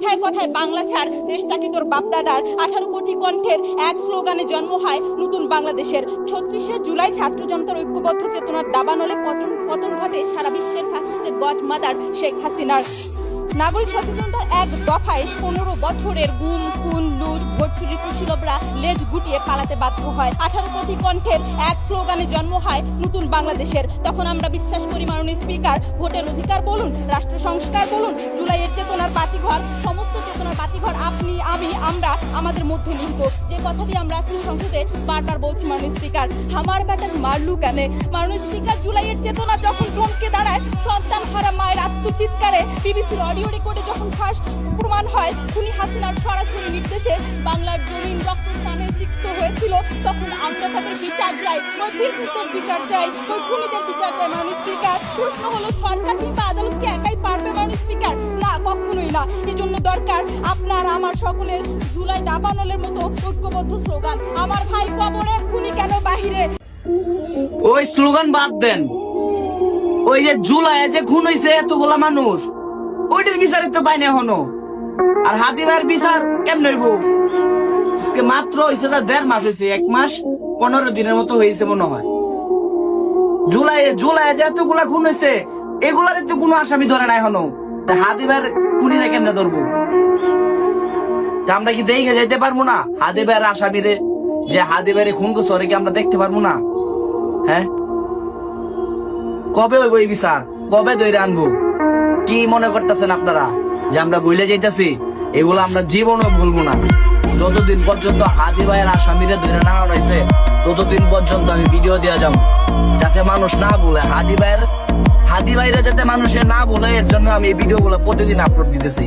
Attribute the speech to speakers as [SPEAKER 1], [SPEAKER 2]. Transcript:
[SPEAKER 1] কথায় কথায় বাংলা ছাড়, দেশটাকে তোর বাপদাদার। 18 কোটি কণ্ঠের এক স্লোগানে জন্ম হয় নতুন বাংলাদেশের। 36শে জুলাই ছাত্র জনতার ঐক্যবদ্ধ চেতনার দাবানলে পতন ঘটে সারা বিশ্বের ফ্যাসিস্টের গড মাদার শেখ হাসিনার। নাগরিক সচেতনতার এক দফায় 15 বছরের গুম খুন লুট ভোট চুরির কুশীলবরা লেজ গুটিয়ে পালাতে বাধ্য হয়। 18 কোটি কণ্ঠের এক স্লোগানে জন্ম হয় নতুন বাংলাদেশের। তখন আমরা বিশ্বাস করি মাননীয় স্পিকার, ভোটের অধিকার বলুন, রাষ্ট্র সংস্কার বলুন, জুলাইয়ের চেতনার বাতিঘর, সমস্ত চেতনার বাতিঘর আপনি আমি আমরা আমাদের মধ্যে নিহিত। যে কথাটি আমরা আজকে সংসদে বারবার বলছি মাননীয় স্পিকার, আমার ব্যাটার মারলু কেন? মাননীয় স্পিকার, জুলাইয়ের চেতনা যখন থমকে দাঁড়ায়, সন্তান হারা মায়ের আত্মচিৎকারে, বিবিসির অডিও রেকর্ডে যখন ফাঁস প্রমাণ হয় খুনি হাসিনার সরাসরি নির্দেশে বাংলার জমিন রক্তস্নানে সিক্ত হয়েছিল, তখন আমরা তাদের বিচার চাই, ওই ফ্যাসিস্টের বিচার চাই, ওই খুনিদের বিচার চাই। মাননীয় স্পিকার, প্রশ্ন হলো সরকার কিংবা আদালতকে একাই পারবে মাননীয় স্পিকার? না, কখনোই না। এজন্য দরকার আপনার আমার সকলের জুলাই দাবানলের মতো ঐক্যবদ্ধ স্লোগান। আমার ভাই কবরে, খুনি কেন বাহিরে?
[SPEAKER 2] ওই স্লোগান বাদ দেন। ওই যে জুলাইয়ে যে খুন হয়েছে এতগুলা মানুষ, ওইটার বিচারে তো পাই না এখনো। আর হাদিবার বিচার কেমন হইব? আজকে মাত্র হয়েছে 1.5 মাস হয়েছে, 1 মাস 15 দিনের মতো হয়েছে মনে হয়। জুলাইয়ে যে এতগুলা খুন হয়েছে, এগুলার তো কোনো আসামি ধরে না এখনো। হাদিবার খুনিরা কেমনে ধরবো? আমরা কি দেখে যাইতে পারবো না হাদিবার আসামিরে? যে হাদিবারে খুন করছে ওরে কি আমরা দেখতে পারবো না? হ্যাঁ, কবে হইব এই বিচার? কবে ধরে আনবো? কি মনে করতেছেন আপনারা যে আমরা ভুলে যাইতেছি? এগুলো আমরা জীবনও ভুলবো না। যতদিন পর্যন্ত হাদি ভাইয়ের আসামিরে ধরে না রয়েছে, ততদিন পর্যন্ত আমি ভিডিও দিয়ে যাবো, যাতে মানুষ না বলে হাদি ভাইরা যাতে মানুষের না বলে, এর জন্য আমি এই ভিডিও গুলো প্রতিদিন আপলোড দিতেছি।